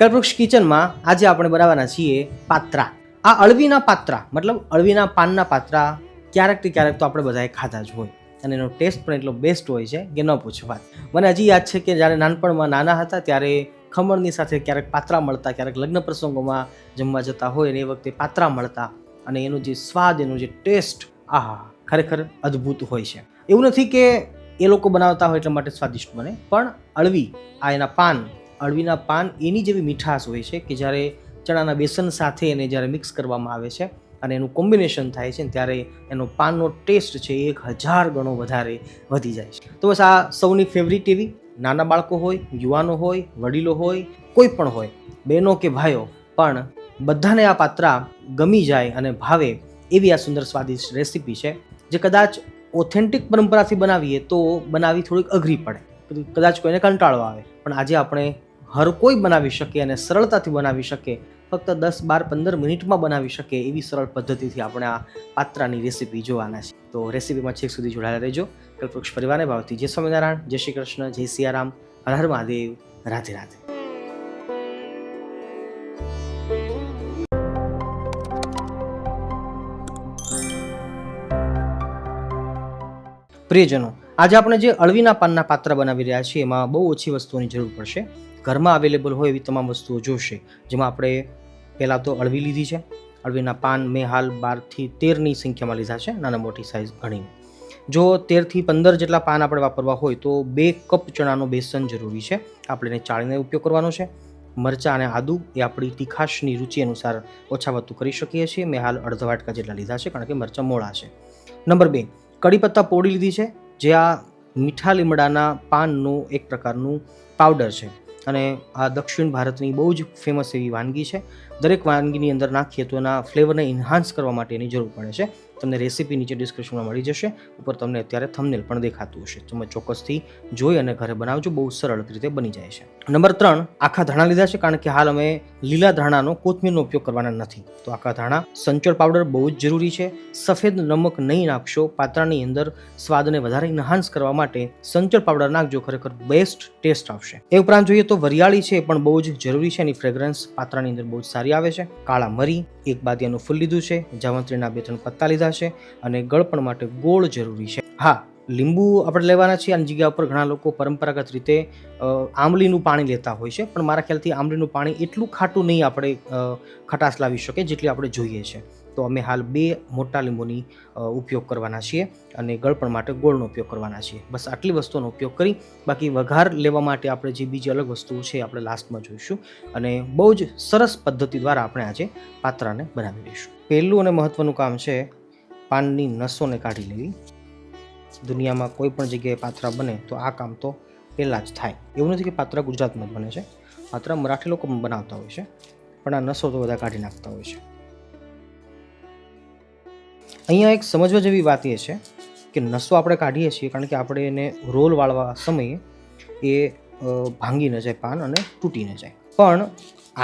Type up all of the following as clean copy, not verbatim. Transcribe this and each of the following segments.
કલ્પવૃક્ષ કિચનમાં આજે આપણે બનાવવાના છીએ પાત્રા. આ અળવીના પાત્રા મતલબ અળવીના પાનના પાત્રા ક્યારેક તો આપણે બધાએ ખાધા જ હોય અને એનો ટેસ્ટ પણ એટલો બેસ્ટ હોય છે કે ન પૂછો વાત. મને હજી યાદ છે કે જ્યારે નાનપણમાં નાના હતા ત્યારે ખમણની સાથે ક્યારેક પાત્રા મળતા, ક્યારેક લગ્ન પ્રસંગોમાં જમવા જતા હોય અને એ વખતે પાત્રા મળતા અને એનો જે સ્વાદ, એનો જે ટેસ્ટ, આહા, ખરેખર અદ્ભુત હોય છે. એવું નથી કે એ લોકો બનાવતા હોય એટલા માટે સ્વાદિષ્ટ બને, પણ અળવી, આ એના પાન, અળવીના પાન એની જેવી મીઠાશ હોય છે કે જ્યારે ચણાના બેસન સાથે એને જ્યારે મિક્સ કરવામાં આવે છે અને એનું કોમ્બિનેશન થાય છે ત્યારે એનો પાનનો ટેસ્ટ છે એ 1000 ગણો વધારે વધી જાય છે. તો બસ આ સૌની ફેવરિટ એવી, નાના બાળકો હોય, યુવાનો હોય, વડીલો હોય, કોઈ પણ હોય, બહેનો કે ભાઈઓ, પણ બધાને આ પાત્રા ગમી જાય અને ભાવે એવી આ સુંદર સ્વાદિષ્ટ રેસીપી છે, જે કદાચ ઓથેન્ટિક પરંપરાથી બનાવીએ તો બનાવી થોડીક અઘરી પડે, કદાચ કોઈને કંટાળો આવે, પણ આજે આપણે હર કોઈ બનાવી શકે અને સરળતાથી બનાવી શકે, ફક્ત 10, 12, 15 મિનિટમાં બનાવી શકે એવી સરળ પદ્ધતિથી આપણે આ પાત્રાની રેસીપી જોવાના છે. તો રેસીપીમાં છેક સુધી જોડાયેલા રહેજો. કલ્પવૃક્ષ પરિવારને ભાવથી જય સ્વામિનારાયણ, જય શ્રી કૃષ્ણ, જય સિયારામ, હર હર મહાદેવ, રાધે રાધે. પ્રિયજનો, આજે આપણે જે અળવીના પાનના પાત્રા બનાવી રહ્યા છીએ એમાં બહુ ઓછી વસ્તુઓની જરૂર પડશે. ઘરમાં અવેલેબલ હોય એવી તમામ વસ્તુઓ જોશે, જેમાં આપણે પહેલાં તો અળવી લીધી છે. અળવીના પાન મેં હાલ 12 થી 13ની સંખ્યામાં લીધા છે, નાના મોટી સાઇઝ ગણીને. જો 13 થી 15 જેટલા પાન આપણે વાપરવા હોય તો 2 કપ ચણાનો બેસન જરૂરી છે. આપણે એને ચાળીને ઉપયોગ કરવાનો છે. મરચાં અને આદુ એ આપણી તીખાશની રૂચિ અનુસાર ઓછા વધુ કરી શકીએ છીએ. મેં હાલ અડધા વાટકા જેટલા લીધા છે, કારણ કે મરચાં મોળા છે. નંબર 2, કડી પત્તા પોડી લીધી છે, જે આ મીઠા લીમડાના પાનનું એક પ્રકારનું પાવડર છે અને આ દક્ષિણ ભારતની બહુ જ ફેમસ એવી વાનગી છે. દરેક વાનગીની અંદર નાખીએ તો એના ફ્લેવરને ઇન્હાન્સ કરવા માટે એની જરૂર પડે છે. તમને રેસીપી નીચે ડિસ્ક્રિપ્શનમાં મળી જશે, ઉપર તમને અત્યારે થંબનેલ પણ દેખાતું હશે. તમે ચોક્કસથી જોઈ અને ઘરે બનાવજો, બહુ સરળ રીતે બની જાય છે. નંબર 3, આખા ધાણા લીધા છે, કારણ કે હાલ અમે લીલા ધાણાનો કોથમીરનો ઉપયોગ કરવાના નથી. તો આખા ધાણા, સંચળ પાવડર બહુ જ જરૂરી છે. સફેદ નમક નહીં નાખશો, પાત્રાની અંદર સ્વાદને વધારે ઇન્હાન્સ કરવા માટે સંચળ પાવડર નાખજો, ખરેખર બેસ્ટ ટેસ્ટ આવશે. એ ઉપરાંત જોઈએ તો વરિયાળી છે, એ પણ બહુ જ જરૂરી છે. એની ફ્રેગ્રન્સ પાત્રાની અંદર બહુ જ સારી આવે છે. કાળા મરી, 1 બાદિયાનું ફૂલ લીધું છે. જાવંત્રીના 2-3 પત્તા લીધા છે અને ગળપણ માટે ગોળ જરૂરી છે. હા, લીંબુ આપણે લેવાના છીએ. આની જગ્યા ઉપર ઘણા લોકો પરંપરાગત રીતે આંબલીનું પાણી લેતા હોય છે, પણ મારા ખ્યાલથી આંબલીનું પાણી એટલું ખાટું નહીં આપણે ખટાશ લાવી શકે જેટલી આપણે જોઈએ છે. તો અમે હાલ 2 મોટા લીંબુની ઉપયોગ કરવાના છીએ અને ગળપણ માટે ગોળનો ઉપયોગ કરવાના છીએ. બસ આટલી વસ્તુનો ઉપયોગ કરી, બાકી વઘાર લેવા માટે આપણે જે બીજી અલગ વસ્તુઓ છે આપણે લાસ્ટમાં જોઈશું અને બહુ જ સરસ પદ્ધતિ દ્વારા આપણે આજે પાત્રાને બનાવી લઈશું. પહેલું અને મહત્વનું કામ છે પાનની નસોને કાઢી લેવી. દુનિયામાં કોઈ પણ જગ્યાએ પાત્રા બને તો આ કામ તો પહેલાં જ થાય. એવું નથી કે પાત્રા ગુજરાતમાં જ બને છે, પાત્રા મરાઠી લોકો પણ બનાવતા હોય છે, પણ આ નસો તો બધા કાઢી નાખતા હોય છે. અહીંયા એક સમજવા જેવી વાત એ છે કે નસો આપણે કાઢીએ છીએ કારણ કે આપણે એને રોલ વાળવા સમયે એ ભાંગી ન જાય પાન અને તૂટી ન જાય. પણ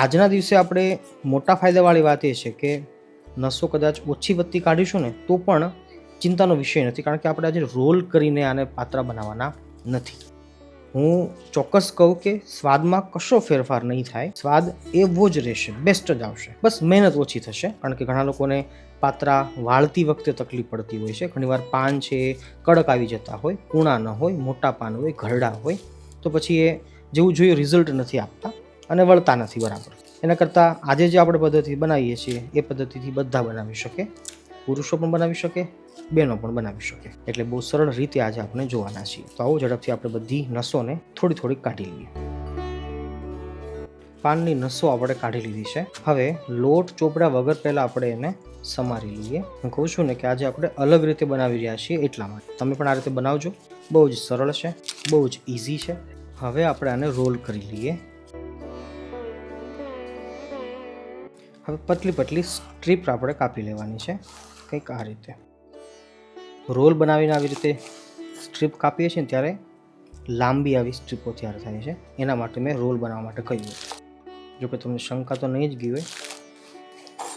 આજના દિવસે આપણે મોટા ફાયદાવાળી વાત એ છે કે નસો કદાચ ઓછી વધતી કાઢીશું ને તો પણ ચિંતાનો વિષય નથી, કારણ કે આપણે આજે રોલ કરીને આને પાત્રા બનાવવાના નથી. હું ચોક્કસ કહું કે સ્વાદમાં કશો ફેરફાર નહીં થાય, સ્વાદ એવો જ રહેશે, બેસ્ટ જ આવશે. બસ મહેનત ઓછી થશે, કારણ કે ઘણા લોકોને પાત્રા વાળતી વખતે તકલીફ પડતી હોય છે. ઘણીવાર પાન છે એ કડક આવી જતા હોય, કૂણા ન હોય, મોટા પાન હોય, ઘરડા હોય, તો પછી એ જેવું જોઈએ રિઝલ્ટ નથી આપતા અને વળતા નથી બરાબર. એના કરતાં આજે જે આપણે પદ્ધતિ બનાવીએ છીએ એ પદ્ધતિથી બધા બનાવી શકે, પુરુષો પણ બનાવી શકે, બહેનો પણ બનાવી શકે. એટલે બહુ સરળ રીતે આજે આપણે જોવાના છીએ. તો આવો ઝડપથી આપણે બધી નસોને થોડી કાઢી લઈએ. પાનની નસો આપણે કાઢી લીધી છે. હવે લોટ ચોપડા વગર પહેલાં આપણે એને સમારી લઈએ. હું કહું છું ને કે આજે આપણે અલગ રીતે બનાવી રહ્યા છીએ એટલા માટે. તમે પણ આ રીતે બનાવજો, બહુ જ સરળ છે, બહુ જ ઇઝી છે. હવે આપણે આને રોલ કરી લઈએ. હવે પતલી સ્ટ્રીપ આપણે કાપી લેવાની છે, કંઈક આ રીતે. રોલ બનાવીને આવી રીતે સ્ટ્રીપ કાપીએ છીએ ત્યારે લાંબી આવી સ્ટ્રીપો તૈયાર થાય છે. એના માટે મેં રોલ બનાવવા માટે કહ્યું. જો કે તમને શંકા તો નહીં જ ગઈ હોય,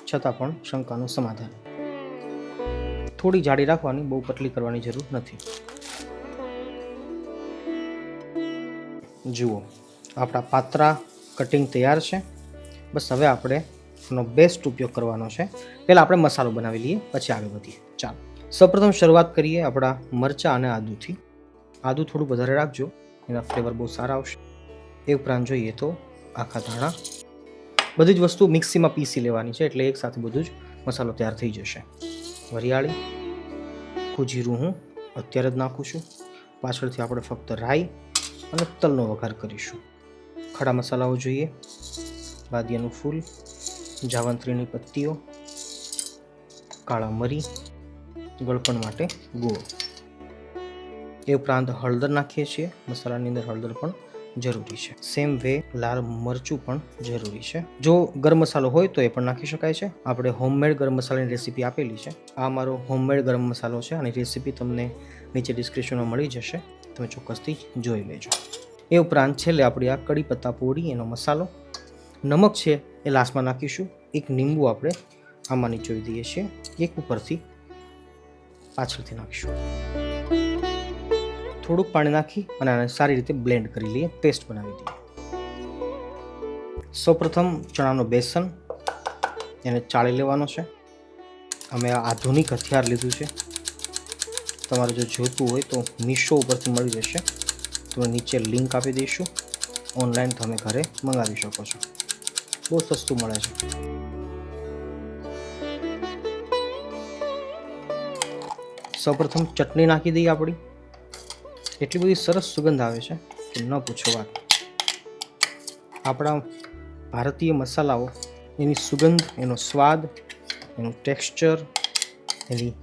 છતાં પણ શંકાનું સમાધાન. થોડી જાડી રાખવાની, બહુ પતલી કરવાની જરૂર નથી. જુઓ, આપણા પાત્રા કટિંગ તૈયાર છે. બસ હવે આપણે એનો બેસ્ટ ઉપયોગ કરવાનો છે. પહેલાં આપણે મસાલો બનાવી લઈએ, પછી આગળ વધીએ. ચાલો સૌપ્રથમ શરૂઆત કરીએ આપણા મરચાં અને આદુથી. આદુ થોડું વધારે રાખજો, એના ફ્લેવર બહુ સારા આવશે. એ ઉપરાંત જોઈએ તો આખા ધાણા. બધી જ વસ્તુ મિક્સીમાં પીસી લેવાની છે, એટલે એકસાથે બધું જ મસાલો તૈયાર થઈ જશે. વરિયાળી, આખું જીરું હું અત્યારે જ નાખું છું. પાછળથી આપણે ફક્ત રાઈ અને તલનો વઘાર કરીશું. ખડા મસાલાઓ જોઈએ: બાદિયાનું ફૂલ, જાવંત્રીની પત્તીઓ, કાળા મરી, ગળપણ માટે ગોળ. એ ઉપરાંત હળદર નાખીએ છીએ. મસાલાની અંદર હળદર પણ જરૂરી છે. સેમ વે લાલ મરચું પણ જરૂરી છે. જો ગરમ મસાલો હોય તો એ પણ નાખી શકાય છે. આપણે હોમમેડ ગરમ મસાલાની રેસીપી આપેલી છે. આ મારો હોમમેડ ગરમ મસાલો છે, અને રેસીપી તમને નીચે ડિસ્ક્રિપ્શનમાં મળી જશે, તમે ચોક્કસથી જોઈ લેજો. એ ઉપરાંત છેલ્લે આપણી આ કડી પત્તા પોડી એનો મસાલો. નમક છે એ લાસ્ટમાં નાખીશું. એક લીંબુ આપણે આમાં નીચોવી દઈએ છીએ, એક ઉપરથી પાછળથી નાખીશું. થોડુંક પાણી નાખી અને આને સારી રીતે બ્લેન્ડ કરી લઈએ, પેસ્ટ બનાવી દઈએ. સૌપ્રથમ ચણાનો બેસન એને ચાળી લેવાનો છે. અમે આધુનિક હથિયાર લીધું છે. તમારે જો જોઈતું હોય તો મીશો ઉપરથી મળી જશે, તો નીચે લિંક આપી દઈશું. ઓનલાઈન તમે ઘરે મંગાવી શકો છો, બહુ સસ્તું મળે છે. સૌપ્રથમ ચટણી નાખી દઈએ આપણી. એટલી બધી સરસ સુગંધ આવે છે કે ન પૂછો વાત. આપણા ભારતીય મસાલાઓ, એની સુગંધ, એનો સ્વાદ, એનું ટેક્સચર, એની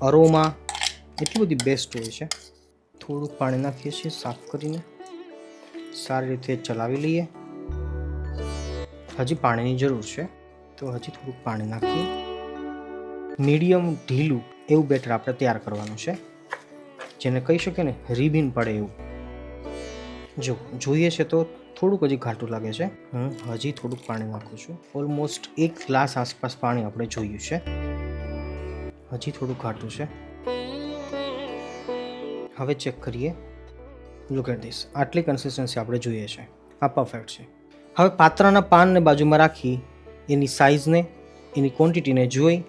અરોમા એટલી બધી બેસ્ટ હોય છે. થોડુંક પાણી નાખીએ છીએ સાફ કરીને, સારી રીતે ચલાવી લઈએ. હજી પાણીની જરૂર છે, તો હજી થોડુંક પાણી નાખીએ. મીડિયમ ઢીલું એવું બેટર આપણે તૈયાર કરવાનું છે, જેને કહી શકીએ ને રીબીન પડે એવું. જો જોઈએ છે તો થોડુંક હજી ઘાટું લાગે છે. હું હજી થોડુંક પાણી નાખું છું. ઓલમોસ્ટ 1 ગ્લાસ આસપાસ પાણી આપણે જોયું છે. હજી થોડું ઘાટું છે. હવે ચેક કરીએ. Look at this. આટલી કન્સિસ્ટન્સી આપણે જોઈએ છે. આ પરફેક્ટ છે. હવે પાત્રાના પાનને બાજુમાં રાખી એની સાઇઝને, એની ક્વોન્ટિટીને જોઈ,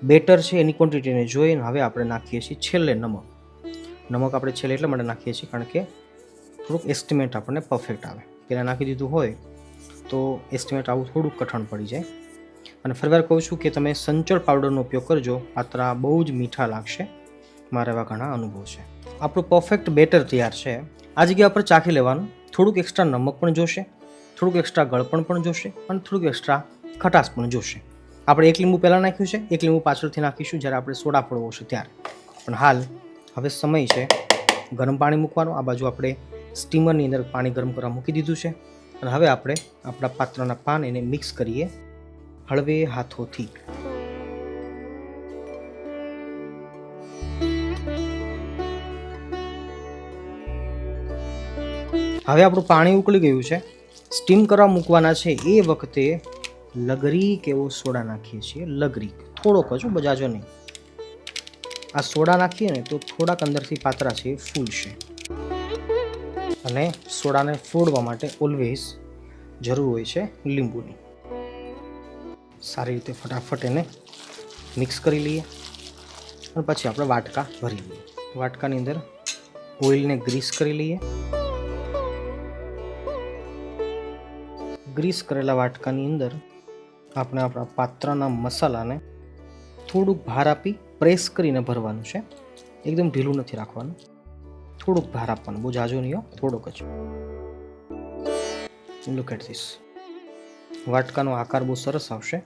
બેટર છે એની ક્વોન્ટિટીને જોઈને હવે આપણે નાખીએ છીએ છેલ્લે નમક. નમક આપણે છેલ્લે એટલા માટે નાખીએ છીએ કારણ કે થોડુંક એસ્ટિમેટ આપણને પરફેક્ટ આવે. પહેલાં નાખી દીધું હોય તો એસ્ટિમેટ આવું થોડુંક કઠણ પડી જાય. અને ફરીવાર કહું છું કે તમે સંચળ પાવડરનો ઉપયોગ કરજો, પાત્રા બહુ જ મીઠા લાગશે. મારા એવા ઘણા અનુભવ છે. આપણું પરફેક્ટ બેટર તૈયાર છે. આ જગ્યા પર ચાખી લેવાનું. થોડુંક એક્સ્ટ્રા નમક પણ જોશે, થોડુંક એક્સ્ટ્રા ગળપણ પણ જોશે, અને થોડુંક એક્સ્ટ્રા ખટાશ પણ જોશે. આપણે એક લીંબુ પહેલાં નાખ્યું છે, એક લીંબુ પાછળથી નાખીશું જ્યારે આપણે સોડા ફોડવો છે ત્યારે. પણ હાલ હવે સમય છે ગરમ પાણી મૂકવાનો. આ બાજુ આપણે સ્ટીમરની અંદર પાણી ગરમ કરવા મૂકી દીધું છે, અને હવે આપણે આપણા પાત્રના પાન એને મિક્સ કરીએ હળવે હાથોથી. હવે આપણું પાણી ઉકળી ગયું છે. સ્ટીમ કરવા મૂકવાના છે એ વખતે લગરીક એવો સોડા નાખીએ છીએ. લગરીક થોડોક જ, બજાજો નહીં. આ સોડા નાખીએ ને તો થોડાક અંદરથી પાત્રા છે એ ફૂલશે. અને સોડાને ફોડવા માટે ઓલવેઝ જરૂર હોય છે લીંબુની. સારી રીતે ફટાફટ એને મિક્સ કરી લઈએ, અને પછી આપણે વાટકા ભરી લઈએ. વાટકાની અંદર ઓઇલને ગ્રીસ કરી લઈએ. ગ્રીસ કરેલા વાટકાની અંદર આપણે આપણા પાત્રના મસાલાને થોડુંક ભાર આપી પ્રેસ કરીને ભરવાનું છે. એકદમ ઢીલું નથી રાખવાનું, થોડુંક ભાર આપવાનું, બહુ ઝાઝો નહીં, થોડુંક જ. Look at this. વાટકાનો આકાર બહુ સરસ આવશે.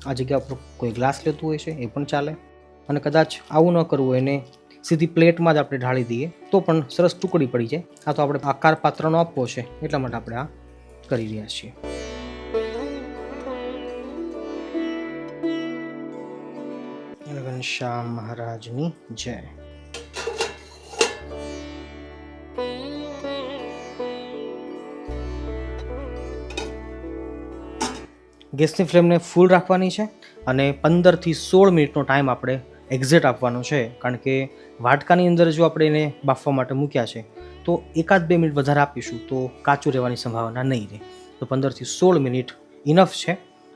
આ જગ્યા પર કોઈ ગ્લાસ લેતું હોય છે એ પણ ચાલે, અને કદાચ આવું ન કરવું એને સીધી પ્લેટમાં જ આપણે ઢાળી દઈએ તો પણ સરસ ટુકડી પડી જાય. આ તો આપણે આકાર પાત્રનો આપવો છે એટલા માટે આપણે આ કરી રહ્યા છીએ. ઘનશ્યામ મહારાજની જય. ગેસની ફ્લેમને ફૂલ રાખવાની છે, અને 15 થી 16 મિનિટનો ટાઈમ આપણે એક્ઝેક્ટ આપવાનો છે. કારણ કે વાટકાની અંદર જો આપણે એને બાફવા માટે મૂક્યા છે તો 1-2 મિનિટ વધારે આપીશું તો કાચું રહેવાની સંભાવના નહીં રહે. તો 15થી 16 મિનિટ ઇનફ છે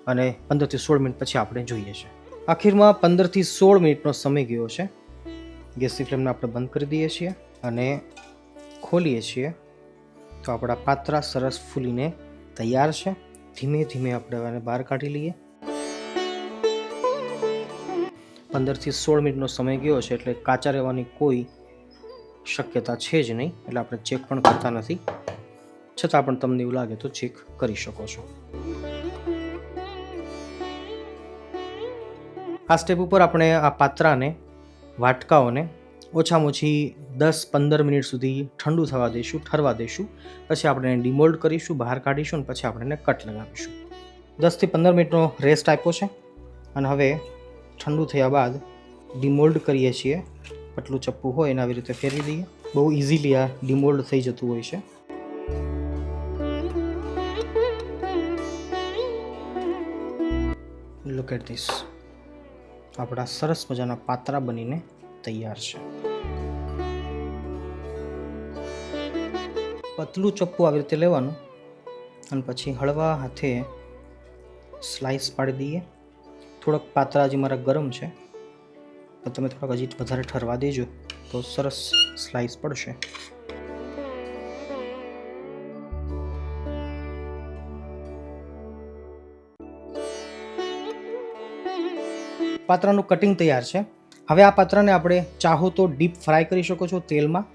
અને 15થી 16 મિનિટ પછી આપણે જોઈએ છે. આખીરમાં 15થી 16 મિનિટનો સમય ગયો છે. ગેસની ફ્લેમને આપણે બંધ કરી દઈએ છીએ અને ખોલીએ છીએ તો આપણા પાત્રા સરસ ફૂલીને તૈયાર છે. ધીમે ધીમે આપણે આને બહાર કાઢી લઈએ. 15થી 16 મિનિટનો સમય ગયો છે એટલે કાચા રહેવાની કોઈ શક્યતા છે જ નહીં, એટલે આપણે ચેક પણ કરતા નથી. છતાં પણ તમને એવું લાગે તો ચેક કરી શકો છો. આ સ્ટેપ ઉપર આપણે આ પાત્રાને, વાટકાઓને ઓછામાં ઓછી 10-15 મિનિટ સુધી ઠંડુ થવા દઈશું, ઠરવા દઈશું. પછી આપણે એને ડિમોલ્ડ કરીશું, બહાર કાઢીશું અને પછી આપણે એને કટ લગાવીશું. 10થી 15 મિનિટનો રેસ્ટ આપ્યો છે અને હવે ઠંડુ થયા બાદ ડિમોલ્ડ કરીએ છીએ. પતલું ચપ્પુ હોય એને આવી રીતે ફેરવી દઈએ. બહુ ઇઝીલી આ ડિમોલ્ડ થઈ જતું હોય છે. Look at this. આપણા સરસ મજાના પાત્રા બનીને તૈયાર છે. પતલું ચપ્પુ આવી રીતે લેવાનું અને પછી હળવા હાથે સ્લાઇસ પાડી દઈએ. થોડાક પાત્રા હજી મારા ગરમ છે, પણ તમે થોડાક હજી વધારે ઠરવા દેજો તો સરસ સ્લાઇસ પડશે. પાત્રાનું કટિંગ તૈયાર છે. હવે આ પાત્રાને આપણે ચાહો તો ડીપ ફ્રાય કરી શકો છો તેલમાં.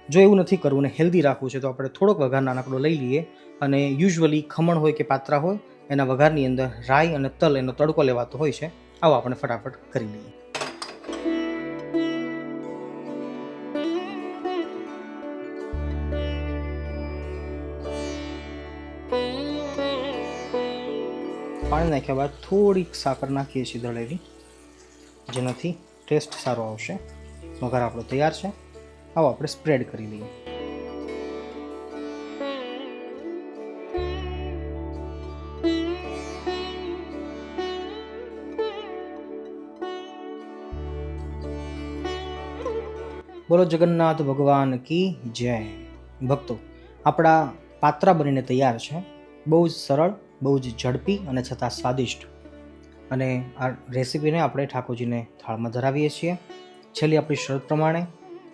જો એવું નથી કરવું ને હેલ્ધી રાખવું છે તો આપણે થોડોક વઘાર નાનકડો લઈ લઈએ અને યુઝ્યુઅલી ખમણ હોય કે પાત્રા હોય એના વઘારની અંદર રાઈ અને તલ એનો તડકો લેવાતો હોય છે. આવો આપણે ફટાફટ કરી લઈએ. પાણી નાખ્યા બાદ થોડીક સાકર નાખીએ છીએ દળેલી, જેનાથી ટેસ્ટ સારો આવશે. વઘાર આપણો તૈયાર છે. આવો આપણે સ્પ્રેડ કરી લઈએ. બોલો જગન્નાથ ભગવાન કી જય. ભક્તો, આપણા પાત્રા બનીને તૈયાર છે. બહુ જ સરળ, બહુ જ ઝડપી અને છતાં સ્વાદિષ્ટ. અને આ રેસીપીને આપણે ઠાકોરજીને થાળમાં ધરાવીએ છીએ. છેલ્લી આપણી શરત પ્રમાણે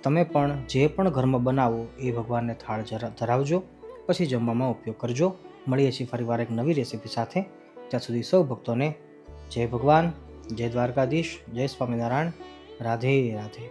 તમે પણ જે પણ ઘરમાં બનાવો એ ભગવાનને થાળ ધરાવજો, પછી જમવામાં ઉપયોગ કરજો. મળીએ છીએ ફરીવાર એક નવી રેસીપી સાથે. ત્યાં સુધી સૌ ભક્તોને જય ભગવાન, જય દ્વારકાધીશ, જય સ્વામિનારાયણ, રાધે રાધે.